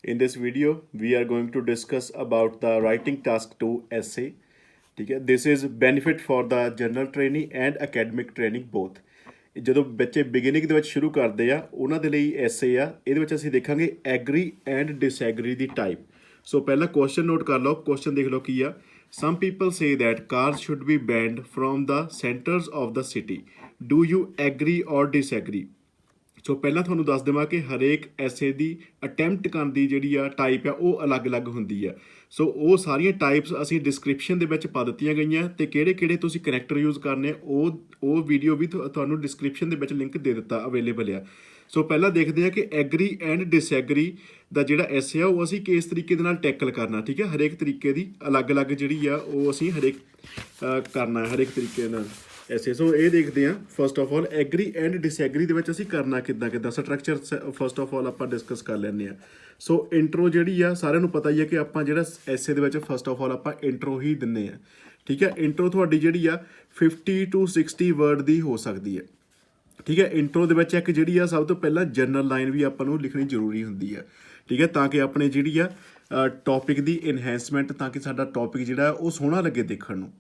In this video, we are going to discuss about the writing task 2 essay. ठीक है, this is benefit for the general trainee and academic training both. ਜਦੋਂ ਬੱਚੇ beginning ਦੇ ਵਿੱਚ ਸ਼ੁਰੂ ਕਰਦੇ ਆ ਉਹਨਾਂ ਦੇ ਲਈ ਐਸੇ ਆ, ਇਹਦੇ ਵਿੱਚ ਅਸੀਂ ਦੇਖਾਂਗੇ agri and disagree the type. ਸੋ ਪਹਿਲਾਂ ਕੁਐਸਚਨ ਨੋਟ ਕਰ ਲਓ, ਕੁਐਸਚਨ ਦੇਖ ਲਓ ਕੀ ਆ। Some people say that cars should be banned from the centers of the city. Do you agree or disagree? ਸੋ ਪਹਿਲਾਂ ਤੁਹਾਨੂੰ ਦੱਸ ਦੇਵਾਂ ਕਿ ਹਰੇਕ ਐਸੇ ਦੀ ਅਟੈਂਪਟ ਕਰਨ ਦੀ ਜਿਹੜੀ ਆ ਟਾਈਪ ਆ ਉਹ ਅਲੱਗ-ਅਲੱਗ ਹੁੰਦੀ ਆ। ਸੋ ਉਹ ਸਾਰੀਆਂ ਟਾਈਪਸ ਅਸੀਂ ਡਿਸਕ੍ਰਿਪਸ਼ਨ ਦੇ ਵਿੱਚ ਪਾ ਦਿੱਤੀਆਂ ਗਈਆਂ ਤੇ ਕਿਹੜੇ-ਕਿਹੜੇ ਤੁਸੀਂ ਕਰੈਕਟਰ ਯੂਜ਼ ਕਰਨੇ ਉਹ ਵੀਡੀਓ ਵੀ ਤੁਹਾਨੂੰ ਡਿਸਕ੍ਰਿਪਸ਼ਨ ਦੇ ਵਿੱਚ ਲਿੰਕ ਦੇ ਦਿੱਤਾ ਅਵੇਲੇਬਲ ਆ। ਸੋ ਪਹਿਲਾਂ ਦੇਖਦੇ ਆ ਕਿ ਐਗਰੀ ਐਂਡ ਡਿਸਐਗਰੀ ਦਾ ਜਿਹੜਾ ਐਸੇ ਆ ਉਹ ਅਸੀਂ ਕਿਸ ਤਰੀਕੇ ਦੇ ਨਾਲ ਟੈਕਲ ਕਰਨਾ। ਠੀਕ ਹੈ, ਹਰੇਕ ਤਰੀਕੇ ਦੀ ਅਲੱਗ-ਅਲੱਗ ਜਿਹੜੀ ਆ ਉਹ ਅਸੀਂ ਹਰੇਕ ਕਰਨਾ ਹਰੇਕ ਤਰੀਕੇ ਨਾਲ ਐਸੇ। ਸੋ ਇਹ ਦੇਖਦੇ ਹਾਂ first of all agree and disagree ਦੇ ਵਿੱਚ ਅਸੀਂ ਕਰਨਾ ਕਿੱਦਾਂ ਸਟਰਕਚਰ ਫਸਟ ਆਫ ਆਲ ਆਪਾਂ ਡਿਸਕਸ ਕਰ ਲੈਂਦੇ ਹਾਂ। ਸੋ ਇੰਟਰੋ ਜਿਹੜੀ ਆ ਸਾਰਿਆਂ ਨੂੰ ਪਤਾ ਹੀ ਹੈ ਕਿ ਆਪਾਂ ਜਿਹੜਾ ਐਸੇ ਦੇ ਵਿੱਚ ਫਸਟ ਆਫ ਆਲ ਆਪਾਂ ਇੰਟਰੋ ਹੀ ਦਿੰਦੇ ਹਾਂ। ਠੀਕ ਹੈ, ਇੰਟਰੋ ਤੁਹਾਡੀ ਜਿਹੜੀ ਆ 50 to 60 ਵਰਡ ਦੀ ਹੋ ਸਕਦੀ ਹੈ। ਠੀਕ ਹੈ, ਇੰਟਰੋ ਦੇ ਵਿੱਚ ਇੱਕ ਜਿਹੜੀ ਆ ਸਭ ਤੋਂ ਪਹਿਲਾਂ ਜਨਰਲ ਲਾਈਨ ਵੀ ਆਪਾਂ ਨੂੰ ਲਿਖਣੀ ਜ਼ਰੂਰੀ ਹੁੰਦੀ ਹੈ। ਠੀਕ ਹੈ, ਤਾਂ ਕਿ ਆਪਣੇ ਜਿਹੜੀ ਆ ਟੌਪਿਕ ਦੀ ਇਨਹੈਂਸਮੈਂਟ, ਤਾਂ ਕਿ ਸਾਡਾ ਟੌਪਿਕ ਜਿਹੜਾ ਉਹ ਸੋਹਣਾ ਲੱਗੇ ਦੇਖਣ ਨੂੰ।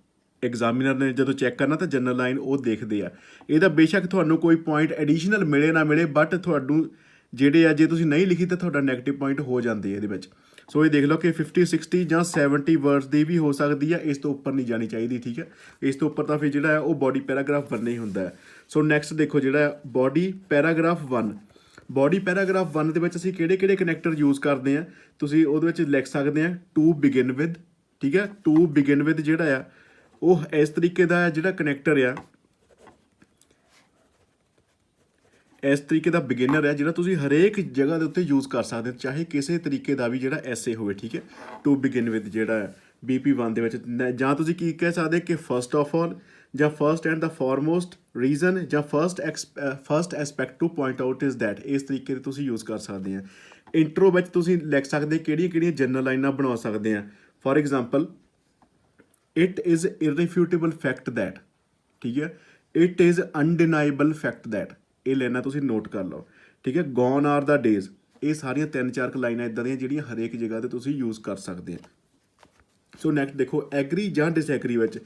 ਐਗਜ਼ਾਮੀਨਰ ਨੇ ਜਦੋਂ ਚੈੱਕ ਕਰਨਾ ਤਾਂ ਜਨਰਲ ਲਾਈਨ ਉਹ ਦੇਖਦੇ ਆ। ਇਹਦਾ ਬੇਸ਼ੱਕ ਤੁਹਾਨੂੰ ਕੋਈ ਪੁਆਇੰਟ ਐਡੀਸ਼ਨਲ ਮਿਲੇ ਨਾ ਮਿਲੇ, ਬਟ ਤੁਹਾਨੂੰ ਜਿਹੜੇ ਆ ਜੇ ਤੁਸੀਂ ਨਹੀਂ ਲਿਖੀ ਤਾਂ ਤੁਹਾਡਾ ਨੈਗੇਟਿਵ ਪੁਆਇੰਟ ਹੋ ਜਾਂਦੇ ਇਹਦੇ ਵਿੱਚ। ਸੋ ਇਹ ਦੇਖ ਲਓ ਕਿ 50 60 ਜਾਂ 70 ਵਰਡਸ ਦੀ ਵੀ ਹੋ ਸਕਦੀ ਆ, ਇਸ ਤੋਂ ਉੱਪਰ ਨਹੀਂ ਜਾਣੀ ਚਾਹੀਦੀ। ਠੀਕ ਹੈ, ਇਸ ਤੋਂ ਉੱਪਰ ਤਾਂ ਫਿਰ ਜਿਹੜਾ ਹੈ ਉਹ ਬੋਡੀ ਪੈਰਾਗ੍ਰਾਫ ਬਣਨਾ ਹੀ ਹੁੰਦਾ ਹੈ। ਸੋ ਨੈਕਸਟ ਦੇਖੋ ਜਿਹੜਾ ਬੋਡੀ ਪੈਰਾਗ੍ਰਾਫ 1। ਬੋਡੀ ਪੈਰਾਗ੍ਰਾਫ 1 ਦੇ ਵਿੱਚ ਅਸੀਂ ਕਿਹੜੇ ਕਨੈਕਟਰ ਯੂਜ਼ ਕਰਦੇ ਆ, ਤੁਸੀਂ ਉਹਦੇ ਵਿੱਚ ਲਿਖ ਸਕਦੇ ਆ ਟੂ ਬਿਗਿਨ ਵਿਦ। ਠੀਕ ਹੈ, ਟੂ ਬਿਗਿਨ ਵਿਦ ਜਿਹੜਾ ਆ ਉਹ ਇਸ ਤਰੀਕੇ ਦਾ ਜਿਹੜਾ ਕਨੈਕਟਰ ਆ, ਇਸ ਤਰੀਕੇ ਦਾ ਬਿਗਿਨਰ ਹੈ ਜਿਹੜਾ ਤੁਸੀਂ ਹਰੇਕ ਜਗ੍ਹਾ ਦੇ ਉੱਤੇ ਯੂਜ਼ ਕਰ ਸਕਦੇ ਹੋ, ਚਾਹੇ ਕਿਸੇ ਤਰੀਕੇ ਦਾ ਵੀ ਜਿਹੜਾ ਐਸੇ ਹੋਵੇ। ਠੀਕ ਹੈ, ਟੂ ਬਿਗਿਨ ਵਿਦ ਜਿਹੜਾ ਹੈ BP1 ਦੇ ਵਿੱਚ, ਜਾਂ ਤੁਸੀਂ ਕੀ ਕਹਿ ਸਕਦੇ ਕਿ ਫਸਟ ਆਫ ਆਲ, ਜਾਂ first and the foremost reason, ਜਾਂ first aspect to point out is that, ਇਸ ਤਰੀਕੇ ਦੇ ਤੁਸੀਂ ਯੂਜ਼ ਕਰ ਸਕਦੇ ਆ। ਇੰਟਰੋ ਵਿੱਚ ਤੁਸੀਂ ਲਿਖ ਸਕਦੇ ਕਿਹੜੀਆਂ ਜਨਰਲ ਲਾਈਨਾਂ ਬਣਾ ਸਕਦੇ ਆ। For example, it is irrefutable fact that. ਠੀਕ ਹੈ, it is undeniable fact that, ਇਹ ਲਾਈਨਾਂ ਤੁਸੀਂ ਨੋਟ ਕਰ ਲਓ। ਠੀਕ ਹੈ, ਗੋਨ ਆਰ ਦਾ ਡੇਜ਼, ਇਹ ਸਾਰੀਆਂ 3-4 ਲਾਈਨਾਂ ਇੱਦਾਂ ਦੀਆਂ ਜਿਹੜੀਆਂ ਹਰੇਕ ਜਗ੍ਹਾ 'ਤੇ ਤੁਸੀਂ ਯੂਜ਼ ਕਰ ਸਕਦੇ ਆ। ਸੋ ਨੈਕਸਟ ਦੇਖੋ ਐਗਰੀ ਜਾਂ ਡਿਸਐਗਰੀ ਵਿੱਚ,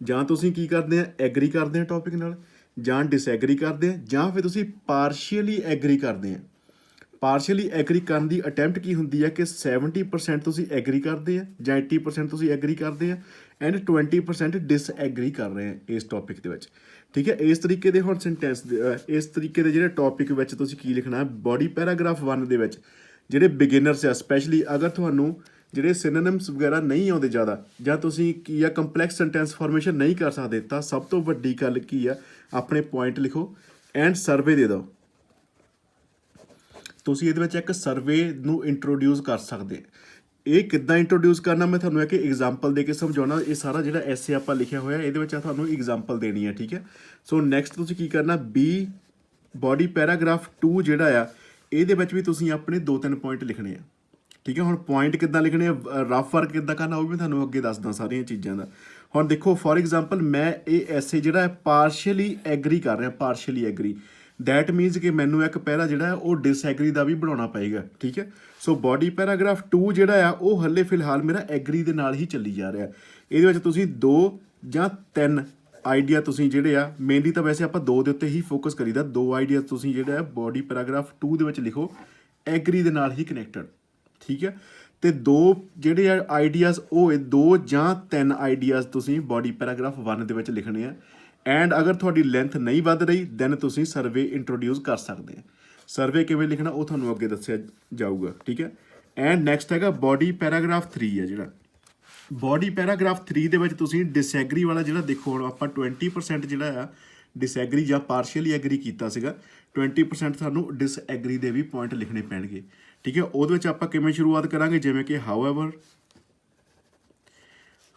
ਜਾਂ ਤੁਸੀਂ ਕੀ ਕਰਦੇ ਆ ਐਗਰੀ ਕਰਦੇ ਆ ਟੌਪਿਕ ਨਾਲ, ਜਾਂ ਡਿਸਐਗਰੀ ਕਰਦੇ ਆ, ਜਾਂ ਫਿਰ ਤੁਸੀਂ ਪਾਰਸ਼ੀਅਲੀ ਐਗਰੀ ਕਰਦੇ ਆ। ਪਾਰਸ਼ੀਅਲੀ ਐਗਰੀ ਕਰਨ ਦੀ ਅਟੈਂਪਟ ਕੀ ਹੁੰਦੀ ਹੈ ਕਿ 70% ਤੁਸੀਂ ਐਗਰੀ ਕਰਦੇ ਆ, ਜਾਂ 80% ਤੁਸੀਂ ਐਗਰੀ ਕਰਦੇ ਆ, ਐਂਡ 20% ਡਿਸਐਗਰੀ ਕਰ ਰਹੇ ਆ ਇਸ ਟੌਪਿਕ ਦੇ ਵਿੱਚ। ਠੀਕ ਹੈ, ਇਸ ਤਰੀਕੇ ਦੇ ਹੁਣ ਸੈਂਟੈਂਸ ਇਸ ਤਰੀਕੇ ਦੇ ਜਿਹੜੇ ਟੌਪਿਕ ਵਿੱਚ ਤੁਸੀਂ ਕੀ ਲਿਖਣਾ ਬੋਡੀ ਪੈਰਾਗ੍ਰਾਫ 1 ਦੇ ਵਿੱਚ। ਜਿਹੜੇ ਬਿਗਿਨਰਸ ਆ ਸਪੈਸ਼ਲੀ, ਅਗਰ ਤੁਹਾਨੂੰ ਜਿਹੜੇ ਸਿਨੋਨਿਮਸ ਵਗੈਰਾ ਨਹੀਂ ਆਉਂਦੇ ਜ਼ਿਆਦਾ, ਜਾਂ ਤੁਸੀਂ ਕੀ ਆ ਕੰਪਲੈਕਸ ਸੈਂਟੈਂਸ ਫਾਰਮੇਸ਼ਨ ਨਹੀਂ ਕਰ ਸਕਦੇ, ਤਾਂ ਸਭ ਤੋਂ ਵੱਡੀ ਗੱਲ ਕੀ ਆ, ਆਪਣੇ ਪੁਆਇੰਟ ਲਿਖੋ ਐਂਡ ਸਰਵੇ ਦੇ ਦਿਓ। ਤੁਸੀਂ ਇਹਦੇ ਵਿੱਚ ਇੱਕ ਸਰਵੇ ਨੂੰ ਇੰਟਰੋਡਿਊਸ ਕਰ ਸਕਦੇ। ਇਹ ਕਿੱਦਾਂ ਇੰਟਰੋਡਿਊਸ ਕਰਨਾ ਮੈਂ ਤੁਹਾਨੂੰ ਇੱਕ ਐਗਜ਼ਾਮਪਲ ਦੇ ਕੇ ਸਮਝਾਉਣਾ। ਇਹ ਸਾਰਾ ਜਿਹੜਾ ਐਸੇ ਆਪਾਂ ਲਿਖਿਆ ਹੋਇਆ ਇਹਦੇ ਵਿੱਚ ਤੁਹਾਨੂੰ ਐਗਜ਼ਾਮਪਲ ਦੇਣੀ ਹੈ। ਠੀਕ ਹੈ, ਸੋ ਨੈਕਸਟ ਤੁਸੀਂ ਕੀ ਕਰਨਾ, ਬੋਡੀ ਪੈਰਾਗ੍ਰਾਫ 2 ਜਿਹੜਾ ਆ ਇਹਦੇ ਵਿੱਚ ਵੀ ਤੁਸੀਂ ਆਪਣੇ 2-3 ਪੁਆਇੰਟ ਲਿਖਣੇ ਆ। ਠੀਕ ਹੈ, ਹੁਣ ਪੁਆਇੰਟ ਕਿੱਦਾਂ ਲਿਖਣੇ ਆ, ਰਫ ਵਰਕ ਕਿੱਦਾਂ ਕਰਨਾ ਉਹ ਵੀ ਤੁਹਾਨੂੰ ਅੱਗੇ ਦੱਸਦਾ ਸਾਰੀਆਂ ਚੀਜ਼ਾਂ ਦਾ। ਹੁਣ ਦੇਖੋ ਫੋਰ ਐਗਜ਼ਾਮਪਲ, ਮੈਂ ਇਹ ਐਸੇ ਜਿਹੜਾ ਪਾਰਸ਼ੀਅਲੀ ਐਗਰੀ ਕਰ ਰਿਹਾ, ਪਾਰਸ਼ੀਅਲੀ ਐਗਰੀ, ਦੈਟ ਮੀਨਸ ਕਿ ਮੈਨੂੰ ਇੱਕ ਪੈਰਾ ਜਿਹੜਾ ਉਹ ਡਿਸਐਗਰੀ ਦਾ ਵੀ ਬਣਾਉਣਾ ਪਏਗਾ। ਠੀਕ ਹੈ, ਸੋ ਬੋਡੀ ਪੈਰਾਗ੍ਰਾਫ 2 ਜਿਹੜਾ ਆ ਉਹ ਹਲੇ ਫਿਲਹਾਲ ਮੇਰਾ ਐਗਰੀ ਦੇ ਨਾਲ ਹੀ ਚੱਲੀ ਜਾ ਰਿਹਾ। ਇਹਦੇ ਵਿੱਚ ਤੁਸੀਂ 2 ਜਾਂ 3 ਆਈਡੀਆ ਤੁਸੀਂ ਜਿਹੜੇ ਆ, ਮੇਨਲੀ ਤਾਂ ਵੈਸੇ ਆਪਾਂ 2 ਦੇ ਉੱਤੇ ਹੀ ਫੋਕਸ ਕਰੀਦਾ, 2 ਆਈਡੀਆ ਤੁਸੀਂ ਜਿਹੜਾ ਆ ਬੋਡੀ ਪੈਰਾਗ੍ਰਾਫ 2 ਦੇ ਵਿੱਚ ਲਿਖੋ ਐਗਰੀ ਦੇ ਨਾਲ ਹੀ ਕਨੈਕਟਡ। ਠੀਕ ਹੈ, ਤੇ 2 ਜਿਹੜੇ ਆ ਆਈਡੀਆਜ਼ ਉਹ 2 ਜਾਂ 3 ਆਈਡੀਆਜ਼ ਤੁਸੀਂ ਬੋਡੀ ਪੈਰਾਗ੍ਰਾਫ 1 ਦੇ ਵਿੱਚ ਲਿਖਣੇ ਆ। ਐਂਡ ਅਗਰ ਤੁਹਾਡੀ ਲੈਂਥ ਨਹੀਂ ਵੱਧ ਰਹੀ ਦੈਨ ਤੁਸੀਂ ਸਰਵੇ ਇੰਟਰੋਡਿਊਸ ਕਰ ਸਕਦੇ ਆ। ਸਰਵੇ ਕਿਵੇਂ ਲਿਖਣਾ ਉਹ ਤੁਹਾਨੂੰ ਅੱਗੇ ਦੱਸਿਆ ਜਾਊਗਾ। ਠੀਕ ਹੈ, ਐਂਡ ਨੈਕਸਟ ਹੈਗਾ ਬੋਡੀ ਪੈਰਾਗ੍ਰਾਫ 3 ਹੈ ਜਿਹੜਾ। ਬੋਡੀ ਪੈਰਾਗ੍ਰਾਫ 3 ਦੇ ਵਿੱਚ ਤੁਸੀਂ ਡਿਸਐਗਰੀ ਵਾਲਾ ਜਿਹੜਾ ਦੇਖੋ, ਹੁਣ ਆਪਾਂ 20% ਜਿਹੜਾ ਆ ਡਿਸਐਗਰੀ ਜਾਂ ਪਾਰਸ਼ੀਅਲੀ ਐਗਰੀ ਕੀਤਾ ਸੀਗਾ, 20% ਸਾਨੂੰ ਡਿਸਐਗਰੀ ਦੇ ਵੀ ਪੁਆਇੰਟ ਲਿਖਣੇ ਪੈਣਗੇ। ਠੀਕ ਹੈ, ਉਹਦੇ ਵਿੱਚ ਆਪਾਂ ਕਿਵੇਂ ਸ਼ੁਰੂਆਤ ਕਰਾਂਗੇ, ਜਿਵੇਂ ਕਿ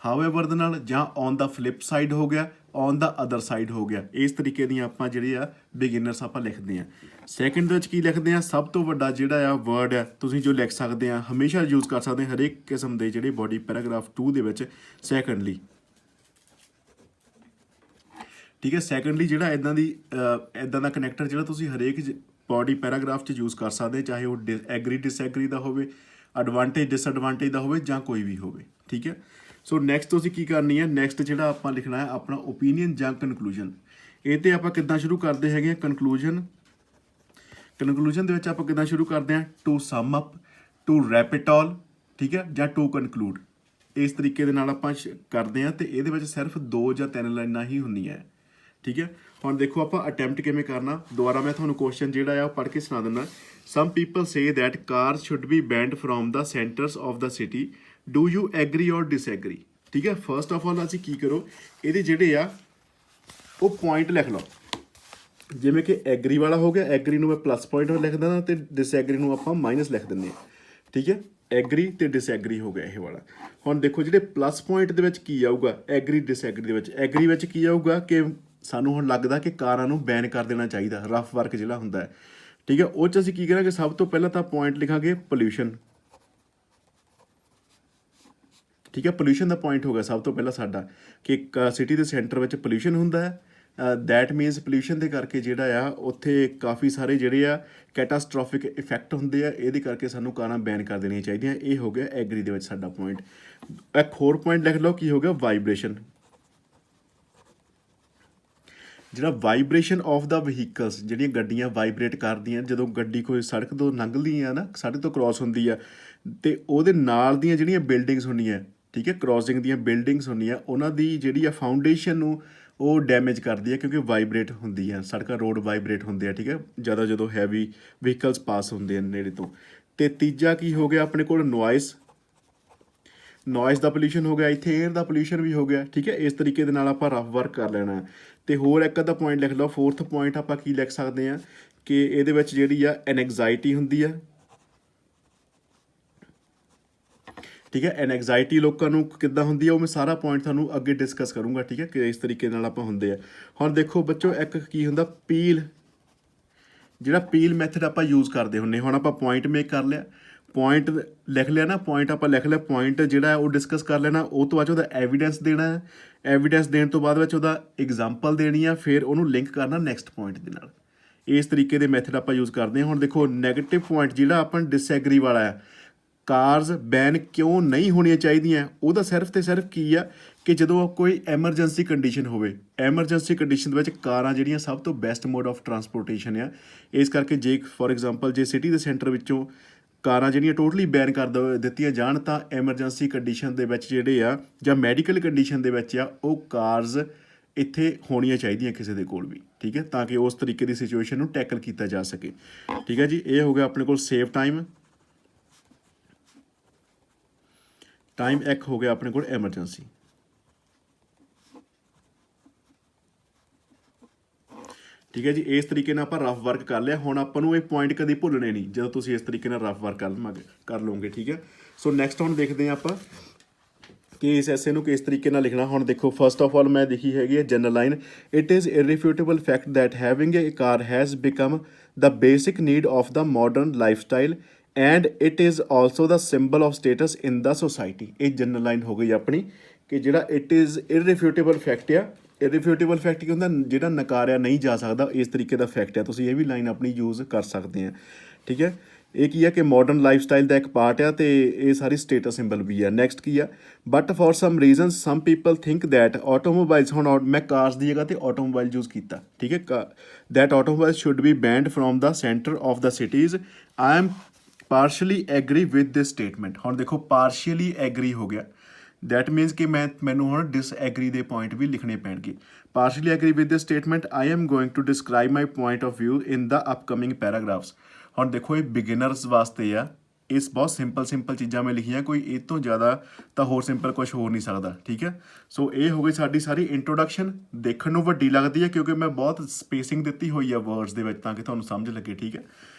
ਹਾਊਐਵਰ ਦੇ ਨਾਲ, ਜਾਂ ਔਨ ਦਾ ਫਲਿਪ ਸਾਈਡ ਹੋ ਗਿਆ, ਔਨ ਦਾ ਅਦਰ ਸਾਈਡ ਹੋ ਗਿਆ। ਇਸ ਤਰੀਕੇ ਦੀਆਂ ਆਪਾਂ ਜਿਹੜੇ ਆ ਬਿਗਿਨਰਸ ਆਪਾਂ ਲਿਖਦੇ ਆ। ਸੈਕਿੰਡ ਦੇ ਵਿੱਚ ਕੀ ਲਿਖਦੇ ਆ, ਸਭ ਤੋਂ ਵੱਡਾ ਜਿਹੜਾ ਆ ਵਰਡ ਹੈ ਤੁਸੀਂ ਜੋ ਲਿਖ ਸਕਦੇ ਆ, ਹਮੇਸ਼ਾ ਯੂਜ਼ ਕਰ ਸਕਦੇ ਹਰੇਕ ਕਿਸਮ ਦੇ ਜਿਹੜੇ ਬੋਡੀ ਪੈਰਾਗ੍ਰਾਫ 2 ਦੇ ਵਿੱਚ, ਸੈਕੰਡਲੀ। ਠੀਕ ਹੈ, ਸੈਕੰਡਲੀ ਜਿਹੜਾ ਇੱਦਾਂ ਦਾ ਕਨੈਕਟਰ ਜਿਹੜਾ ਤੁਸੀਂ ਹਰੇਕ ਬੋਡੀ ਪੈਰਾਗ੍ਰਾਫ 'ਚ ਯੂਜ਼ ਕਰ ਸਕਦੇ, ਚਾਹੇ ਉਹ ਐਗਰੀ ਡਿਸਐਗਰੀ ਦਾ ਹੋਵੇ, ਐਡਵਾਂਟੇਜ ਡਿਸਐਡਵਾਂਟੇਜ ਦਾ ਹੋਵੇ ਜਾਂ ਕੋਈ ਵੀ ਹੋਵੇ, ਠੀਕ ਹੈ। ਸੋ ਨੈਕਸਟ ਤੁਸੀਂ ਕੀ ਕਰਨੀ ਹੈ, ਨੈਕਸਟ ਜਿਹੜਾ ਆਪਾਂ ਲਿਖਣਾ ਹੈ ਆਪਣਾ ਓਪੀਨੀਅਨ ਜਾਂ ਕਨਕਲੂਜਨ। ਇਹ ਤੇ ਆਪਾਂ ਕਿੱਦਾਂ ਸ਼ੁਰੂ ਕਰਦੇ ਹੈਗੇ ਆ, ਕਨਕਲੂਜਨ ਦੇ ਵਿੱਚ ਆਪਾਂ ਕਿੱਦਾਂ ਸ਼ੁਰੂ ਕਰਦੇ ਹਾਂ, to sum up, to wrap it all, ਠੀਕ ਹੈ, ਜਾਂ ਟੂ ਕਨਕਲੂਡ। ਇਸ ਤਰੀਕੇ ਦੇ ਨਾਲ ਆਪਾਂ ਕਰਦੇ ਹਾਂ ਤੇ ਇਹਦੇ ਵਿੱਚ ਸਿਰਫ 2 ਜਾਂ 3 ਲਾਈਨਾਂ ਹੀ ਹੁੰਦੀਆਂ, ਠੀਕ ਹੈ। ਹੁਣ ਦੇਖੋ ਆਪਾਂ ਅਟੈਂਪਟ ਕਿਵੇਂ ਕਰਨਾ, ਦੁਬਾਰਾ ਮੈਂ ਤੁਹਾਨੂੰ ਕੁਐਸਚਨ ਜਿਹੜਾ ਆ ਉਹ ਪੜ੍ਹ ਕੇ ਸੁਣਾ ਦਿੰਦਾ। Some people say that cars should be banned from the centres of the city, do you agree or disagree, ਠੀਕ ਹੈ। ਫਸਟ ਆਫ ਆਲ ਅਸੀਂ ਕੀ ਕਰੋ, ਇਹਦੇ ਜਿਹੜੇ ਆ ਉਹ ਪੁਆਇੰਟ ਲਿਖ ਲਓ। ਜਿਵੇਂ ਕਿ ਐਗਰੀ ਵਾਲਾ ਹੋ ਗਿਆ, ਐਗਰੀ ਨੂੰ ਮੈਂ ਪਲੱਸ ਪੁਆਇੰਟ ਲਿਖ ਦਿੰਦਾ ਤੇ ਡਿਸਐਗਰੀ ਨੂੰ ਆਪਾਂ ਮਾਈਨਸ ਲਿਖ ਦਿੰਦੇ ਹਾਂ, ਠੀਕ ਹੈ। ਐਗਰੀ ਤੇ ਡਿਸਐਗਰੀ ਹੋ ਗਿਆ ਇਹ ਵਾਲਾ। ਹੁਣ ਦੇਖੋ ਜਿਹੜੇ ਪਲੱਸ ਪੁਆਇੰਟ ਦੇ ਵਿੱਚ ਕੀ ਆਊਗਾ, ਐਗਰੀ ਡਿਸਐਗਰੀ ਦੇ ਵਿੱਚ, ਐਗਰੀ ਵਿੱਚ ਕੀ ਆਊਗਾ ਕਿ ਸਾਨੂੰ ਹੁਣ ਲੱਗਦਾ ਕਿ ਕਾਰਾਂ ਨੂੰ ਬੈਨ ਕਰ ਦੇਣਾ ਚਾਹੀਦਾ, ਰਫ ਵਰਕ ਜਿਹੜਾ ਹੁੰਦਾ ਹੈ, ਠੀਕ ਹੈ। ਉਹ 'ਚ ਅਸੀਂ ਕੀ ਕਰਾਂਗੇ, ਸਭ ਤੋਂ ਪਹਿਲਾਂ ਤਾਂ ਪੁਆਇੰਟ ਲਿਖਾਂਗੇ ਪੋਲਿਊਸ਼ਨ, ਠੀਕ ਹੈ। ਪੋਲਿਊਸ਼ਨ ਦਾ ਪੁਆਇੰਟ ਹੋ ਗਿਆ ਸਭ ਤੋਂ ਪਹਿਲਾਂ ਸਾਡਾ ਕਿ ਸਿਟੀ ਦੇ ਸੈਂਟਰ ਵਿੱਚ ਪੋਲਿਊਸ਼ਨ ਹੁੰਦਾ ਹੈ। ਦੈਟ ਮੀਨਸ ਪੋਲਿਊਸ਼ਨ ਦੇ ਕਰਕੇ ਜਿਹੜਾ ਆ ਉੱਥੇ ਕਾਫੀ ਸਾਰੇ ਜਿਹੜੇ ਆ ਕੈਟਾਸਟ੍ਰੋਫਿਕ ਇਫੈਕਟ ਹੁੰਦੇ ਆ, ਇਹਦੇ ਕਰਕੇ ਸਾਨੂੰ ਕਾਰਾਂ ਬੈਨ ਕਰ ਦੇਣੀਆਂ ਚਾਹੀਦੀਆਂ। ਇਹ ਹੋ ਗਿਆ ਐਗਰੀ ਦੇ ਵਿੱਚ ਸਾਡਾ ਪੁਆਇੰਟ। ਇੱਕ ਹੋਰ ਪੁਆਇੰਟ ਲਿਖ ਲਓ, ਕੀ ਹੋ ਗਿਆ, ਵਾਈਬ੍ਰੇਸ਼ਨ। ਜਿਹੜਾ ਵਾਈਬ੍ਰੇਸ਼ਨ ਆਫ ਦਾ ਵਹੀਕਲਸ, ਜਿਹੜੀਆਂ ਗੱਡੀਆਂ ਵਾਈਬ੍ਰੇਟ ਕਰਦੀਆਂ ਜਦੋਂ ਗੱਡੀ ਕੋਈ ਸੜਕ ਤੋਂ ਲੰਘਦੀ ਆ ਨਾ, ਸੜਕ ਤੋਂ ਕ੍ਰੋਸ ਹੁੰਦੀ ਆ, ਤੇ ਉਹਦੇ ਨਾਲ ਦੀਆਂ ਜਿਹੜੀਆਂ ਬਿਲਡਿੰਗਸ ਹੁੰਦੀਆਂ, ਠੀਕ ਹੈ, ਕ੍ਰੋਸਿੰਗ ਦੀਆਂ ਬਿਲਡਿੰਗਸ ਹੁੰਦੀਆਂ, ਉਹਨਾਂ ਦੀ ਜਿਹੜੀ ਆ ਫਾਊਂਡੇਸ਼ਨ ਨੂੰ ਉਹ ਡੈਮੇਜ ਕਰਦੀ ਹੈ ਕਿਉਂਕਿ ਵਾਈਬ੍ਰੇਟ ਹੁੰਦੀ ਆ ਸੜਕਾਂ, ਰੋਡ ਵਾਈਬ੍ਰੇਟ ਹੁੰਦੇ ਆ, ਠੀਕ ਹੈ, ਜ਼ਿਆਦਾ ਜਦੋਂ ਹੈਵੀ ਵਹੀਕਲਸ ਪਾਸ ਹੁੰਦੇ ਆ ਨੇੜੇ ਤੋਂ। ਤੇ ਤੀਜਾ ਕੀ ਹੋ ਗਿਆ ਆਪਣੇ ਕੋਲ, ਨੋਇਸ ਦਾ ਪੋਲਿਊਸ਼ਨ ਹੋ ਗਿਆ, ਇੱਥੇ ਏਅਰ ਦਾ ਪੋਲਿਊਸ਼ਨ ਵੀ ਹੋ ਗਿਆ, ਠੀਕ ਹੈ। ਇਸ ਤਰੀਕੇ ਦੇ ਨਾਲ ਆਪਾਂ ਰਫ ਵਰਕ ਕਰ ਲੈਣਾ। ਤੇ ਹੋਰ ਇੱਕ ਅੱਧਾ ਪੁਆਇੰਟ ਲਿਖ ਲਓ। ਫੋਰਥ ਪੁਆਇੰਟ ਆਪਾਂ ਕੀ ਲਿਖ ਸਕਦੇ ਹਾਂ ਕਿ ਇਹਦੇ ਵਿੱਚ ਜਿਹੜੀ ਆ ਐਨੈਗਜ਼ਾਈਟੀ ਹੁੰਦੀ ਆ, ਠੀਕ ਹੈ। ਐਨੈਗਜ਼ਾਈਟੀ ਲੋਕਾਂ ਨੂੰ ਕਿੱਦਾਂ ਹੁੰਦੀ ਹੈ, ਉਹ ਮੈਂ ਸਾਰਾ ਪੁਆਇੰਟ ਤੁਹਾਨੂੰ ਅੱਗੇ ਡਿਸਕਸ ਕਰੂੰਗਾ, ਠੀਕ ਹੈ, ਕਿ ਇਸ ਤਰੀਕੇ ਨਾਲ ਆਪਾਂ ਹੁੰਦੇ ਆ। ਹੁਣ ਦੇਖੋ ਬੱਚੋ, ਇੱਕ ਕੀ ਹੁੰਦਾ ਪੀਲ, ਜਿਹੜਾ ਪੀਲ ਮੈਥਡ ਆਪਾਂ ਯੂਜ਼ ਕਰਦੇ ਹੁੰਦੇ। ਹੁਣ ਆਪਾਂ ਪੁਆਇੰਟ ਮੇਕ ਕਰ ਲਿਆ, ਪੁਆਇੰਟ ਲਿਖ ਲਿਆ ਨਾ, ਪੁਆਇੰਟ ਆਪਾਂ ਲਿਖ ਲਿਆ, ਪੁਆਇੰਟ ਜਿਹੜਾ ਉਹ ਡਿਸਕਸ ਕਰ ਲੈਣਾ, ਉਹ ਤੋਂ ਬਾਅਦ ਉਹਦਾ ਐਵੀਡੈਂਸ ਦੇਣਾ ਹੈ, ਐਵੀਡੈਂਸ ਦੇਣ ਤੋਂ ਬਾਅਦ ਵਿੱਚ ਉਹਦਾ ਐਗਜ਼ਾਮਪਲ ਦੇਣੀ ਆ, ਫਿਰ ਉਹਨੂੰ ਲਿੰਕ ਕਰਨਾ ਨੈਕਸਟ ਪੁਆਇੰਟ ਦੇ ਨਾਲ। ਇਸ ਤਰੀਕੇ ਦੇ ਮੈਥਡ ਆਪਾਂ ਯੂਜ਼ ਕਰਦੇ ਹਾਂ। ਹੁਣ ਦੇਖੋ ਨੈਗੇਟਿਵ ਪੁਆਇੰਟ ਜਿਹੜਾ ਆਪਾਂ ਡਿਸਐਗਰੀ ਵਾਲਾ ਆ, ਕਾਰਸ ਬੈਨ ਕਿਉਂ ਨਹੀਂ ਹੋਣੀਆਂ ਚਾਹੀਦੀਆਂ, ਉਹਦਾ ਸਿਰਫ ਤੇ ਸਿਰਫ ਕੀ ਆ ਕਿ ਜਦੋਂ ਕੋਈ ਐਮਰਜੈਂਸੀ ਕੰਡੀਸ਼ਨ ਹੋਵੇ, ਐਮਰਜੈਂਸੀ ਕੰਡੀਸ਼ਨ ਦੇ ਵਿੱਚ ਕਾਰਾਂ ਜਿਹੜੀਆਂ ਸਭ ਤੋਂ ਬੈਸਟ ਮੋਡ ਆਫ ਟਰਾਂਸਪੋਰਟੇਸ਼ਨ ਆ। ਇਸ ਕਰਕੇ ਜੇ ਫੋਰ ਐਗਜ਼ਾਮਪਲ ਜੇ ਸਿਟੀ ਦੇ ਸੈਂਟਰ ਵਿੱਚੋਂ ਕਾਰਾਂ ਜਿਹੜੀਆਂ ਟੋਟਲੀ ਬੈਨ ਕਰ ਦਿੱਤੀਆਂ ਜਾਣ ਤਾਂ ਐਮਰਜੈਂਸੀ ਕੰਡੀਸ਼ਨ ਦੇ ਵਿੱਚ ਜਿਹੜੇ ਆ ਜਾਂ ਮੈਡੀਕਲ ਕੰਡੀਸ਼ਨ ਦੇ ਵਿੱਚ ਆ, ਉਹ ਕਾਰਸ ਇੱਥੇ ਹੋਣੀਆਂ ਚਾਹੀਦੀਆਂ ਕਿਸੇ ਦੇ ਕੋਲ ਵੀ, ਠੀਕ ਹੈ, ਤਾਂ ਕਿ ਉਸ ਤਰੀਕੇ ਦੀ ਸਿਚੁਏਸ਼ਨ ਨੂੰ ਟੈਕਲ ਕੀਤਾ ਜਾ ਸਕੇ, ਠੀਕ ਹੈ ਜੀ। ਇਹ ਹੋ ਗਿਆ ਆਪਣੇ ਕੋਲ ਸੇਵ ਟਾਈਮ ਇੱਕ ਹੋ ਗਿਆ ਆਪਣੇ ਕੋਲ ਐਮਰਜੈਂਸੀ, ਠੀਕ ਹੈ ਜੀ। ਇਸ ਤਰੀਕੇ ਨਾਲ ਆਪਾਂ ਰਫ ਵਰਕ ਕਰ ਲਿਆ। ਹੁਣ ਆਪਾਂ ਨੂੰ ਇਹ ਪੁਆਇੰਟ ਕਦੇ ਭੁੱਲਣੇ ਨਹੀਂ ਜਦੋਂ ਤੁਸੀਂ ਇਸ ਤਰੀਕੇ ਨਾਲ ਰਫ ਵਰਕ ਕਰ ਲਓਗੇ, ਠੀਕ ਹੈ। ਸੋ ਨੈਕਸਟ ਹੁਣ ਦੇਖਦੇ ਹਾਂ ਆਪਾਂ ਕਿ ਇਸ ਐਸੇ ਨੂੰ ਕਿਸ ਤਰੀਕੇ ਨਾਲ ਲਿਖਣਾ। ਹੁਣ ਦੇਖੋ ਫਸਟ ਆਫ ਆਲ ਮੈਂ ਲਿਖੀ ਹੈਗੀ ਹੈ general line, it is irrefutable fact that having a car has become the basic need of the modern lifestyle and it is also the symbol of status in the society. ਇਹ general line ਹੋ ਗਈ ਆਪਣੀ ਕਿ ਜਿਹੜਾ it is irrefutable fact ਆ। ਇਰਰੀਫਿਊਟੇਬਲ fact ਕੀ ਹੁੰਦਾ, ਜਿਹੜਾ ਨਕਾਰਿਆ ਨਹੀਂ ਜਾ ਸਕਦਾ, ਇਸ ਤਰੀਕੇ ਦਾ ਫੈਕਟ ਆ। ਤੁਸੀਂ ਇਹ ਵੀ ਲਾਈਨ ਆਪਣੀ ਯੂਜ਼ ਕਰ ਸਕਦੇ ਆ, ਠੀਕ ਹੈ। ਇਹ ਕੀ ਆ ਕਿ ਮਾਡਰਨ ਲਾਈਫ ਸਟਾਈਲ ਦਾ ਇੱਕ ਪਾਰਟ ਆ ਤੇ ਇਹ ਸਾਰੀ ਸਟੇਟਸ ਸਿੰਬਲ ਵੀ ਆ। ਨੈਕਸਟ ਕੀ ਆ, but for some reason some people think that automobiles, ਹੁਣ ਮੈਂ ਕਾਰਸ ਦੀ ਜਗ੍ਹਾ ਤੇ ਆਟੋਮੋਬਾਈਲ ਯੂਜ਼ ਕੀਤਾ, ਠੀਕ ਹੈ, that automobiles should be banned from the centre of the cities. I am partially agree with this statement. ਹੁਣ ਦੇਖੋ ਪਾਰਸ਼ੀਅਲੀ ਐਗਰੀ ਹੋ ਗਿਆ, ਦੈਟ ਮੀਨਸ ਕਿ ਮੈਨੂੰ ਹੁਣ ਡਿਸਐਗਰੀ ਦੇ ਪੁਆਇੰਟ ਵੀ ਲਿਖਣੇ ਪੈਣਗੇ। Partially agree with this statement, I am going to describe my point of view in the upcoming paragraphs. ਹੁਣ ਦੇਖੋ ਇਹ ਬਿਗਿਨਰਸ ਵਾਸਤੇ ਆ, ਇਸ ਬਹੁਤ ਸਿੰਪਲ ਚੀਜ਼ਾਂ ਮੈਂ ਲਿਖੀਆਂ, ਕੋਈ ਇਹ ਤੋਂ ਜ਼ਿਆਦਾ ਤਾਂ ਹੋਰ ਸਿੰਪਲ ਕੁਝ ਹੋ ਨਹੀਂ ਸਕਦਾ, ਠੀਕ ਹੈ। ਸੋ ਇਹ ਹੋ ਗਈ ਸਾਡੀ ਸਾਰੀ ਇੰਟਰੋਡਕਸ਼ਨ। ਦੇਖਣ ਨੂੰ ਵੱਡੀ ਲੱਗਦੀ ਹੈ ਕਿਉਂਕਿ ਮੈਂ ਬਹੁਤ ਸਪੇਸਿੰਗ ਦਿੱਤੀ ਹੋਈ ਆ ਵਰਡਸ ਦੇ ਵਿੱਚ ਤਾਂ ਕਿ ਤੁਹਾਨੂੰ ਸਮਝ ਲੱਗੇ, ਠੀਕ ਹੈ।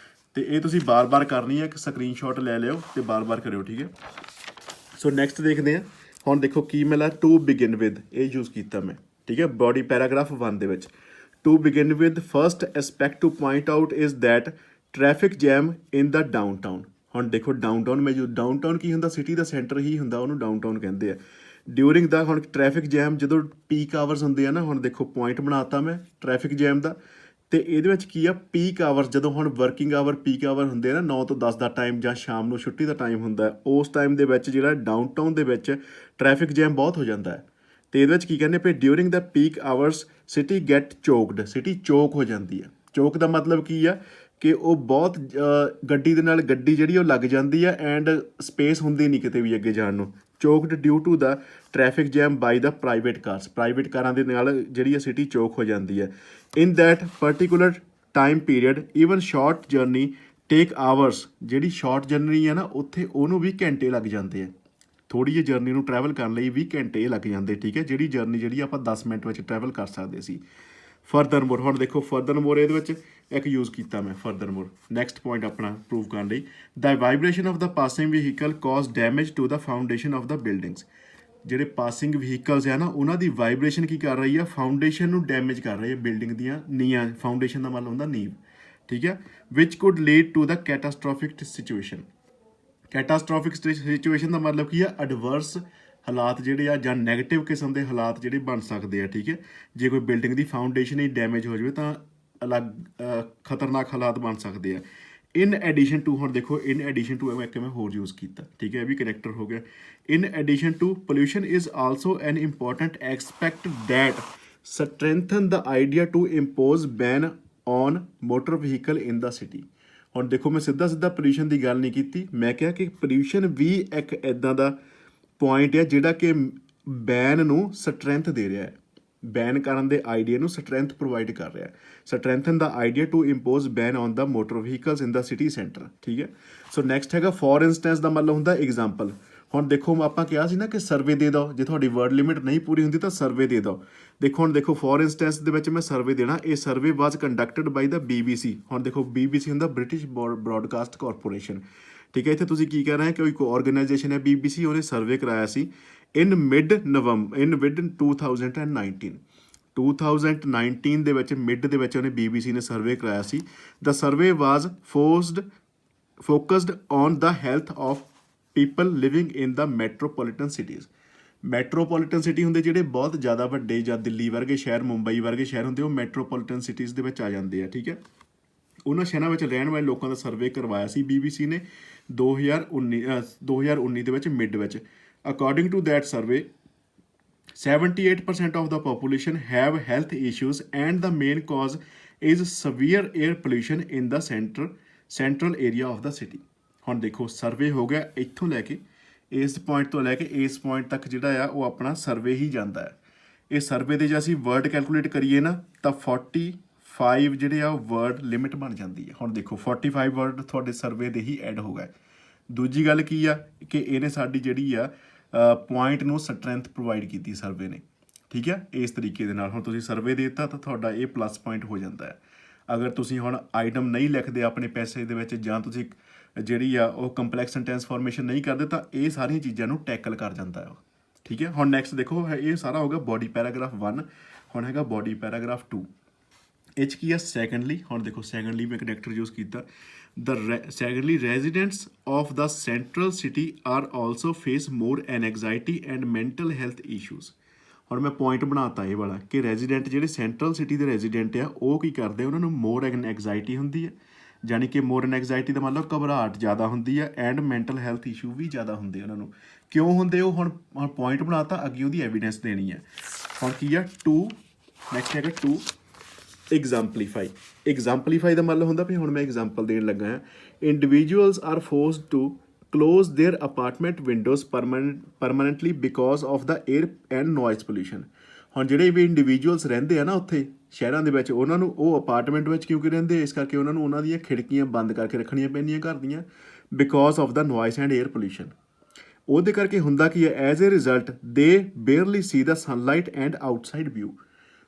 ਤੇ ਇਹ ਤੁਸੀਂ ਬਾਰ-ਬਾਰ ਕਰਨੀ ਹੈ, ਇੱਕ ਸਕਰੀਨਸ਼ਾਟ ਲੈ ਲਿਓ ਤੇ ਬਾਰ-ਬਾਰ ਕਰਿਓ, ਠੀਕ ਹੈ। ਸੋ ਨੈਕਸਟ ਦੇਖਦੇ ਹਾਂ। ਹੁਣ ਦੇਖੋ ਕੀ ਮਿਲਿਆ, ਟੂ ਬਿਗਿਨ ਵਿਦ, ਇਹ ਯੂਜ਼ ਕੀਤਾ ਮੈਂ, ਠੀਕ ਹੈ, ਬੋਡੀ ਪੈਰਾਗ੍ਰਾਫ 1 ਦੇ ਵਿੱਚ। To begin with, first aspect to point out is that traffic jam in the downtown. ਹੁਣ ਦੇਖੋ ਡਾਊਨਟਾਊਨ ਮੈਂ ਡਾਊਨਟਾਊਨ ਕੀ ਹੁੰਦਾ, ਸਿਟੀ ਦਾ ਸੈਂਟਰ ਹੀ ਹੁੰਦਾ, ਉਹਨੂੰ ਡਾਊਨਟਾਊਨ ਕਹਿੰਦੇ ਆ। ਡਿਊਰਿੰਗ ਦਾ, ਹੁਣ ਟ੍ਰੈਫਿਕ ਜੈਮ ਜਦੋਂ ਪੀਕ ਆਵਰਸ ਹੁੰਦੇ ਆ ਨਾ, ਹੁਣ ਦੇਖੋ ਪੁਆਇੰਟ ਬਣਾਤਾ ਮੈਂ ਟ੍ਰੈਫਿਕ ਜੈਮ ਦਾ, ਤੇ ਇਹਦੇ ਵਿੱਚ ਕੀ ਆ, ਪੀਕ ਆਵਰਸ, ਜਦੋਂ ਹੁਣ ਵਰਕਿੰਗ ਆਵਰ ਪੀਕ ਆਵਰ ਹੁੰਦੇ ਆ ਨਾ 9 ਤੋਂ 10 ਦਾ ਟਾਈਮ, ਜਾਂ ਸ਼ਾਮ ਨੂੰ ਛੁੱਟੀ ਦਾ ਟਾਈਮ ਹੁੰਦਾ ਹੈ, ਉਸ ਟਾਈਮ ਦੇ ਵਿੱਚ ਜਿਹੜਾ ਡਾਊਨਟਾਊਨ ਦੇ ਵਿੱਚ ਟ੍ਰੈਫਿਕ ਜੈਮ ਬਹੁਤ ਹੋ ਜਾਂਦਾ ਹੈ। ਤੇ ਇਹਦੇ ਵਿੱਚ ਕੀ ਕਹਿੰਦੇ ਪਏ, during the peak hours city get choked, city choke ਹੋ ਜਾਂਦੀ ਹੈ। ਚੋਕ ਦਾ ਮਤਲਬ ਕੀ ਆ ਕਿ ਉਹ ਬਹੁਤ ਗੱਡੀ ਦੇ ਨਾਲ ਗੱਡੀ ਜਿਹੜੀ ਉਹ ਲੱਗ ਜਾਂਦੀ ਆ, ਐਂਡ ਸਪੇਸ ਹੁੰਦੀ ਨਹੀਂ ਕਿਤੇ ਵੀ ਅੱਗੇ ਜਾਣ ਨੂੰ। Choked due to the traffic jam by the private cars, private ਕਾਰਾਂ ਦੇ ਨਾਲ ਜਿਹੜੀ ਆ ਸਿਟੀ ਚੋਕ ਹੋ ਜਾਂਦੀ ਹੈ। In that particular time period even short journey take hours, ਜਿਹੜੀ ਸ਼ਾਰਟ ਜਰਨੀ ਆ ਨਾ ਉੱਥੇ ਉਹਨੂੰ ਵੀ ਘੰਟੇ ਲੱਗ ਜਾਂਦੇ ਆ। ਥੋੜ੍ਹੀ ਜਿਹੀ ਜਰਨੀ ਨੂੰ ਟਰੈਵਲ ਕਰਨ ਲਈ 20 ਘੰਟੇ ਲੱਗ ਜਾਂਦੇ, ਠੀਕ ਹੈ, ਜਿਹੜੀ ਜਰਨੀ ਜਿਹੜੀ ਆਪਾਂ 10 ਮਿੰਟ ਵਿੱਚ ਟਰੈਵਲ ਕਰ ਸਕਦੇ ਸੀ। ਫਰਦਰ ਮੋਰ, ਹੁਣ ਦੇਖੋ ਫਰਦਰ ਮੋਰ ਇਹਦੇ ਵਿੱਚ ਇੱਕ ਯੂਜ਼ ਕੀਤਾ ਮੈਂ, ਫਰਦਰ ਮੋਰ ਨੈਕਸਟ ਪੁਆਇੰਟ ਆਪਣਾ ਪ੍ਰੂਵ ਕਰਨ ਲਈ। The vibration of the passing vehicle cause damage to the foundation of the buildings, ਜਿਹੜੇ ਪਾਸਿੰਗ ਵਹੀਕਲਸ ਆ ਨਾ ਉਹਨਾਂ ਦੀ ਵਾਈਬ੍ਰੇਸ਼ਨ ਕੀ ਕਰ ਰਹੀ ਆ, ਫਾਊਂਡੇਸ਼ਨ ਨੂੰ ਡੈਮੇਜ ਕਰ ਰਹੀ ਹੈ, ਬਿਲਡਿੰਗ ਦੀਆਂ ਨੀਆਂ, ਫਾਊਂਡੇਸ਼ਨ ਦਾ ਮਤਲਬ ਹੁੰਦਾ ਨੀਂਹ, ਠੀਕ ਹੈ, which could lead to the catastrophic situation. Catastrophic situation ਦਾ ਮਤਲਬ ਕੀ ਆ, ਐਡਵਰਸ ਹਾਲਾਤ ਜਿਹੜੇ ਆ ਜਾਂ ਨੈਗੇਟਿਵ ਕਿਸਮ ਦੇ ਹਾਲਾਤ ਜਿਹੜੇ ਬਣ ਸਕਦੇ ਆ, ਠੀਕ ਹੈ। ਜੇ ਕੋਈ ਬਿਲਡਿੰਗ ਦੀ ਫਾਊਂਡੇਸ਼ਨ ਹੀ ਡੈਮੇਜ ਹੋ ਜਾਵੇ ਤਾਂ ਅਲੱਗ ਖਤਰਨਾਕ ਹਾਲਾਤ ਬਣ ਸਕਦੇ ਆ। ਇਨ ਐਡੀਸ਼ਨ ਟੂ, ਹੁਣ ਦੇਖੋ ਇਨ ਐਡੀਸ਼ਨ ਟੂ ਇੱਕ ਮੈਂ ਹੋਰ ਯੂਜ਼ ਕੀਤਾ, ਠੀਕ ਹੈ, ਇਹ ਵੀ ਕਨੈਕਟਰ ਹੋ ਗਿਆ। In addition to pollution is also an important aspect that strengthen the idea to impose ban on motor vehicle in the city. ਹੁਣ ਦੇਖੋ ਮੈਂ ਸਿੱਧਾ ਸਿੱਧਾ ਪੋਲਿਊਸ਼ਨ ਦੀ ਗੱਲ ਨਹੀਂ ਕੀਤੀ, ਮੈਂ ਕਿਹਾ ਕਿ ਪੋਲਿਊਸ਼ਨ ਵੀ ਇੱਕ ਇੱਦਾਂ ਦਾ ਪੁਆਇੰਟ ਹੈ ਜਿਹੜਾ ਕਿ ਬੈਨ ਨੂੰ ਸਟਰੈਂਥ ਦੇ ਰਿਹਾ ਹੈ, ਬੈਨ ਕਰਨ ਦੇ ਆਈਡੀਆ ਨੂੰ ਸਟਰੈਂਥ ਪ੍ਰੋਵਾਈਡ ਕਰ ਰਿਹਾ ਹੈ। Strengthen the idea to impose ban on the motor vehicles in the city centre, ਠੀਕ ਹੈ। ਸੋ ਨੈਕਸਟ ਹੈਗਾ ਫੋਰ ਇੰਸਟੈਂਸ ਦਾ ਮਤਲਬ ਹੁੰਦਾ ਐਗਜ਼ਾਮਪਲ। ਹੁਣ ਦੇਖੋ ਆਪਾਂ ਕਿਹਾ ਸੀ ਨਾ ਕਿ ਸਰਵੇ ਦੇ ਦਿਓ, ਜੇ ਤੁਹਾਡੀ ਵਰਡ ਲਿਮਿਟ ਨਹੀਂ ਪੂਰੀ ਹੁੰਦੀ ਤਾਂ ਸਰਵੇ ਦੇ ਦਿਓ। ਦੇਖੋ ਹੁਣ ਦੇਖੋ ਫੋਰ ਇੰਸਟੈਂਸ ਦੇ ਵਿੱਚ ਮੈਂ ਸਰਵੇ ਦੇਣਾ, ਇਹ ਸਰਵੇ ਵਾਜ਼ ਕੰਡਕਟਡ ਬਾਈ ਦਾ BBC। ਹੁਣ ਦੇਖੋ BBC ਹੁੰਦਾ ਬ੍ਰਿਟਿਸ਼ ਬ੍ਰੌਡਕਾਸਟ ਕਾਰਪੋਰੇਸ਼ਨ, ਠੀਕ ਹੈ। ਇੱਥੇ ਤੁਸੀਂ ਕੀ ਕਹਿ ਰਹੇ ਕਿ ਕੋਈ ਆਰਗੇਨਾਈਜੇਸ਼ਨ ਹੈ BBC, ਉਹਨੇ ਸਰਵੇ ਕਰਾਇਆ ਸੀ ਇਨ ਮਿਡ 2019 2019 ਦੇ ਵਿੱਚ, ਮਿਡ ਦੇ ਵਿੱਚ ਉਹਨੇ BBC ਨੇ ਸਰਵੇ ਕਰਾਇਆ ਸੀ। The survey was focused on the health of people living in the metropolitan cities. Metropolitan city ਹੁੰਦੇ ਜਿਹੜੇ ਬਹੁਤ ਜ਼ਿਆਦਾ ਵੱਡੇ, ਜਾਂ ਦਿੱਲੀ ਵਰਗੇ ਸ਼ਹਿਰ, ਮੁੰਬਈ ਵਰਗੇ ਸ਼ਹਿਰ ਹੁੰਦੇ, ਉਹ ਮੈਟਰੋਪੋਲੀਟਨ ਸਿਟੀਜ਼ ਦੇ ਵਿੱਚ ਆ ਜਾਂਦੇ ਆ, ਠੀਕ ਹੈ। ਉਹਨਾਂ ਸ਼ਹਿਰਾਂ ਵਿੱਚ ਰਹਿਣ ਵਾਲੇ ਲੋਕਾਂ ਦਾ ਸਰਵੇ ਕਰਵਾਇਆ ਸੀ BBC ਨੇ 2019 ਦੇ ਵਿੱਚ, ਮਿਡ ਵਿੱਚ। According to that survey 78% of the population have health issues and the main cause is severe air pollution in the central area of the city। ਹੁਣ ਦੇਖੋ ਸਰਵੇ ਹੋ ਗਿਆ ਇੱਥੋਂ ਲੈ ਕੇ ਇਸ ਪੁਆਇੰਟ ਤੋਂ ਲੈ ਕੇ ਇਸ ਪੁਆਇੰਟ ਤੱਕ ਜਿਹੜਾ ਆ ਉਹ ਆਪਣਾ ਸਰਵੇ ਹੀ ਜਾਂਦਾ ਹੈ। ਇਹ ਸਰਵੇ ਦੇ ਜੇ ਅਸੀਂ ਵਰਡ ਕੈਲਕੂਲੇਟ ਕਰੀਏ ਨਾ ਤਾਂ 45 ਜਿਹੜੇ ਆ ਵਰਡ ਲਿਮਿਟ ਬਣ ਜਾਂਦੀ ਹੈ। ਹੁਣ ਦੇਖੋ 45 ਵਰਡ ਤੁਹਾਡੇ ਸਰਵੇ ਦੇ ਹੀ ਐਡ ਹੋ ਗਏ। ਦੂਜੀ ਗੱਲ ਕੀ ਆ ਕਿ ਇਹਨੇ ਸਾਡੀ ਜਿਹੜੀ ਆ ਪੁਆਇੰਟ ਨੂੰ ਸਟਰੈਂਥ ਪ੍ਰੋਵਾਈਡ ਕੀਤੀ ਸਰਵੇ ਨੇ, ਠੀਕ ਹੈ। ਇਸ ਤਰੀਕੇ ਦੇ ਨਾਲ ਹੁਣ ਤੁਸੀਂ ਸਰਵੇ ਦੇ ਦਿੱਤਾ ਤਾਂ ਤੁਹਾਡਾ ਇਹ ਪਲੱਸ ਪੁਆਇੰਟ ਹੋ ਜਾਂਦਾ ਹੈ। ਅਗਰ ਤੁਸੀਂ ਹੁਣ ਆਈਟਮ ਨਹੀਂ ਲਿਖਦੇ ਆਪਣੇ ਪੈਸੇ ਦੇ ਵਿੱਚ, ਜਾਂ ਤੁਸੀਂ ਜਿਹੜੀ ਆ ਉਹ ਕੰਪਲੈਕਸ ਸੈਂਟੈਂਸ ਫਾਰਮੇਸ਼ਨ ਨਹੀਂ ਕਰਦੇ, ਤਾਂ ਇਹ ਸਾਰੀਆਂ ਚੀਜ਼ਾਂ ਨੂੰ ਟੈਕਲ ਕਰ ਜਾਂਦਾ ਹੈ, ਠੀਕ ਹੈ। ਹੁਣ ਨੈਕਸਟ ਦੇਖੋ, ਇਹ ਸਾਰਾ ਹੋ ਗਿਆ ਬੋਡੀ ਪੈਰਾਗ੍ਰਾਫ 1। ਹੁਣ ਹੈਗਾ ਬੋਡੀ ਪੈਰਾਗ੍ਰਾਫ 2। ਇਹ 'ਚ ਕੀ ਆ ਸੈਕੰਡਲੀ। ਹੁਣ ਦੇਖੋ ਸੈਕੰਡਲੀ ਮੈਂ ਕਨੈਕਟਰ ਯੂਜ਼ ਕੀਤਾ। Secondly, residents of the central city are also face more anxiety and mental health issues। ਹੁਣ ਮੈਂ ਪੁਆਇੰਟ ਬਣਾਤਾ ਇਹ ਵਾਲਾ ਕਿ ਰੈਜ਼ੀਡੈਂਟ ਜਿਹੜੇ ਸੈਂਟਰਲ ਸਿਟੀ ਦੇ ਰੈਜ਼ੀਡੈਂਟ ਆ ਉਹ ਕੀ ਕਰਦੇ, ਉਹਨਾਂ ਨੂੰ ਮੋਰ ਐਗਜ਼ਾਈਟੀ ਹੁੰਦੀ ਹੈ, ਯਾਨੀ ਕਿ ਮੋਰ ਐਗਜ਼ਾਈਟੀ ਦਾ ਮਤਲਬ ਘਬਰਾਹਟ ਜ਼ਿਆਦਾ ਹੁੰਦੀ ਹੈ, ਐਂਡ ਮੈਂਟਲ ਹੈਲਥ ਇਸ਼ੂ ਵੀ ਜ਼ਿਆਦਾ ਹੁੰਦੇ ਉਹਨਾਂ ਨੂੰ। ਕਿਉਂ ਹੁੰਦੇ ਉਹ, ਹੁਣ ਪੁਆਇੰਟ ਬਣਾਤਾ, ਅੱਗੇ ਉਹਦੀ ਐਵੀਡੈਂਸ ਦੇਣੀ ਹੈ। ਹੁਣ ਕੀ ਆ 2, ਨੈਕਸਟ ਹੈਗਾ 2 ਐਗਜ਼ਾਮਪਲੀਫਾਈ। ਐਗਜ਼ਾਮਪਲੀਫਾਈ ਦਾ ਮਤਲਬ ਹੁੰਦਾ ਵੀ ਹੁਣ ਮੈਂ ਐਗਜ਼ਾਮਪਲ ਦੇਣ ਲੱਗਾ ਹਾਂ। Individuals are forced to close their apartment windows permanently because of the air and noise pollution. ਹੁਣ ਜਿਹੜੇ ਵੀ ਇੰਡੀਵਿਜੂਅਲਸ ਰਹਿੰਦੇ ਆ ਨਾ ਉੱਥੇ ਸ਼ਹਿਰਾਂ ਦੇ ਵਿੱਚ, ਉਹਨਾਂ ਨੂੰ ਉਹ ਅਪਾਰਟਮੈਂਟ ਵਿੱਚ ਕਿਉਂਕਿ ਰਹਿੰਦੇ, ਇਸ ਕਰਕੇ ਉਹਨਾਂ ਨੂੰ ਉਹਨਾਂ ਦੀਆਂ ਖਿੜਕੀਆਂ ਬੰਦ ਕਰਕੇ ਰੱਖਣੀਆਂ ਪੈਂਦੀਆਂ ਘਰ ਦੀਆਂ, because of the noise and air pollution. ਉਹਦੇ ਕਰਕੇ ਹੁੰਦਾ ਕੀ ਹੈ, ਐਜ਼ ਏ ਰਿਜ਼ਲਟ ਦੇ ਬੇਅਰਲੀ ਸੀ ਦਾ ਸਨਲਾਈਟ ਐਂਡ ਆਊਟਸਾਈਡ ਵਿਊ।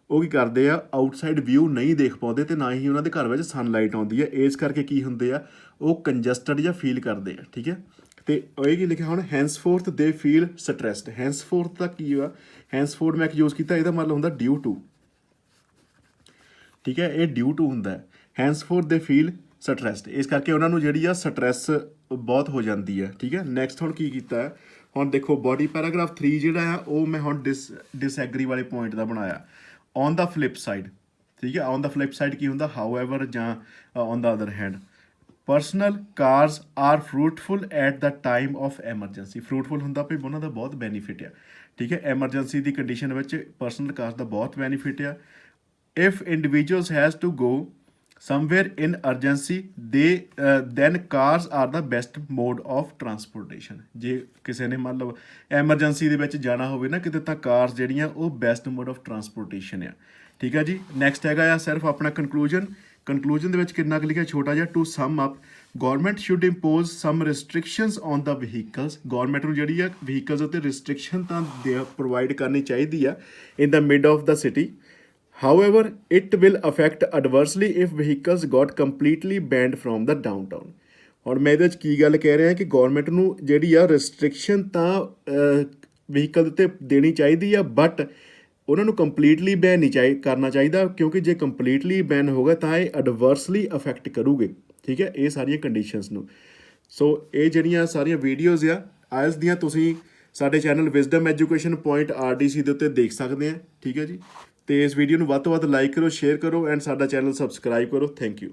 ਉਹ ਕੀ ਕਰਦੇ ਆ, ਆਊਟਸਾਈਡ ਵਿਊ ਨਹੀਂ ਦੇਖ ਪਾਉਂਦੇ ਅਤੇ ਨਾ ਹੀ ਉਹਨਾਂ ਦੇ ਘਰ ਵਿੱਚ ਸਨਲਾਈਟ ਆਉਂਦੀ ਹੈ। ਇਸ ਕਰਕੇ ਕੀ ਹੁੰਦੇ ਆ, ਉਹ ਕੰਜਸਟਡ ਜਾਂ ਫੀਲ ਕਰਦੇ ਆ, ਠੀਕ ਹੈ। ਅਤੇ ਇਹ ਕੀ ਲਿਖਿਆ ਹੁਣ, ਹੈਂਸਫੋਰਥ ਦੇ ਫੀਲ ਸਟਰੈਸਡ। ਹੈਂਸਫੋਰਥ ਦਾ ਕੀ ਆ, ਹੈਂਸਫੋਰਥ ਮੈਂ ਇੱਕ ਯੂਜ਼ ਕੀਤਾ, ਇਹਦਾ ਮਤਲਬ ਹੁੰਦਾ ਡਿਊ ਟੂ, ਠੀਕ ਹੈ। ਇਹ ਡਿਊ ਟੂ ਹੁੰਦਾ ਹੈ। ਹੈਂਸਫੋਰਥ ਦੇ ਫੀਲ ਸਟਰੈਸਡ, ਇਸ ਕਰਕੇ ਉਹਨਾਂ ਨੂੰ ਜਿਹੜੀ ਆ ਸਟਰੈਸ ਬਹੁਤ ਹੋ ਜਾਂਦੀ ਹੈ, ਠੀਕ ਹੈ। ਨੈਕਸਟ ਹੁਣ ਕੀ ਕੀਤਾ ਹੈ, ਹੁਣ ਦੇਖੋ ਬੋਡੀ ਪੈਰਾਗ੍ਰਾਫ 3 ਜਿਹੜਾ ਆ ਉਹ ਮੈਂ ਹੁਣ ਡਿਸਐਗਰੀ ਵਾਲੇ ਪੁਆਇੰਟ ਦਾ ਬਣਾਇਆ। ਔਨ ਦਾ ਫਲਿਪ ਸਾਈਡ ਠੀਕ ਹੈ। ਔਨ ਦਾ ਫਲਿਪ ਸਾਈਡ ਕੀ ਹੁੰਦਾ, ਹਾਊਐਵਰ ਜਾਂ on the other hand personal cars are fruitful at the time of emergency. Fruitful ਹੁੰਦਾ ਵੀ ਉਹਨਾਂ ਦਾ ਬਹੁਤ ਬੈਨੀਫਿਟ ਆ, ਠੀਕ ਹੈ। ਐਮਰਜੈਂਸੀ ਦੀ ਕੰਡੀਸ਼ਨ ਵਿੱਚ ਪਰਸਨਲ ਕਾਰਸ ਦਾ ਬਹੁਤ ਬੈਨੀਫਿਟ ਆ। If individuals has to go somewhere in urgency then cars are the best mode of transportation. ਜੇ ਕਿਸੇ ਨੇ ਮਤਲਬ ਐਮਰਜੈਂਸੀ ਦੇ ਵਿੱਚ ਜਾਣਾ ਹੋਵੇ ਨਾ ਕਿਤੇ, ਤਾਂ ਕਾਰਸ ਜਿਹੜੀਆਂ ਉਹ ਬੈਸਟ ਮੋਡ ਆਫ ਟਰਾਂਸਪੋਰਟੇਸ਼ਨ ਆ, ਠੀਕ ਹੈ ਜੀ। ਨੈਕਸਟ ਹੈਗਾ ਆ ਸਿਰਫ ਆਪਣਾ ਕੰਕਲੂਜਨ ਦੇ ਵਿੱਚ ਕਿੰਨਾ ਕੁ ਲਿਖਿਆ ਛੋਟਾ ਜਿਹਾ, to sum up government should impose some restrictions on the vehicles. Government ਨੂੰ ਜਿਹੜੀ ਆ ਵਹੀਕਲਸ ਉੱਤੇ ਰਿਸਟ੍ਰਿਕਸ਼ਨ ਤਾਂ ਪ੍ਰੋਵਾਈਡ ਕਰਨੀ ਚਾਹੀਦੀ ਆ in the mid of the city. However, it will affect adversely if vehicles got completely banned from the downtown। ਹੁਣ ਮੈਂ ਇਹਦੇ ਵਿੱਚ ਕੀ ਗੱਲ ਕਹਿ ਰਿਹਾ ਕਿ ਗੌਰਮੈਂਟ ਨੂੰ ਜਿਹੜੀ ਆ ਰਿਸਟ੍ਰਿਕਸ਼ਨ ਤਾਂ ਵਹੀਕਲ ਉੱਤੇ ਦੇਣੀ ਚਾਹੀਦੀ ਆ, ਬਟ ਉਹਨਾਂ ਨੂੰ ਕੰਪਲੀਟਲੀ ਬੈਨ ਨਹੀਂ ਕਰਨਾ ਚਾਹੀਦਾ, ਕਿਉਂਕਿ ਜੇ ਕੰਪਲੀਟਲੀ ਬੈਨ ਹੋਗਾ ਤਾਂ ਇਹ ਐਡਵਰਸਲੀ ਅਫੈਕਟ ਕਰੂਗੇ, ਠੀਕ ਹੈ, ਇਹ ਸਾਰੀਆਂ ਕੰਡੀਸ਼ਨਸ ਨੂੰ। ਸੋ ਇਹ ਜਿਹੜੀਆਂ ਸਾਰੀਆਂ ਵੀਡੀਓਜ਼ ਆ ਆਇਲਸ ਦੀਆਂ ਤੁਸੀਂ ਸਾਡੇ channel wisdom education point RDC ਦੇ ਉੱਤੇ ਦੇਖ ਸਕਦੇ ਆ, ਠੀਕ ਹੈ ਜੀ। ਤੇ ਇਸ ਵੀਡੀਓ ਨੂੰ ਵੱਧ ਤੋਂ ਵੱਧ ਲਾਈਕ ਕਰੋ, ਸ਼ੇਅਰ ਕਰੋ ਐਂਡ ਸਾਡਾ ਚੈਨਲ ਸਬਸਕ੍ਰਾਈਬ ਕਰੋ। Thank you.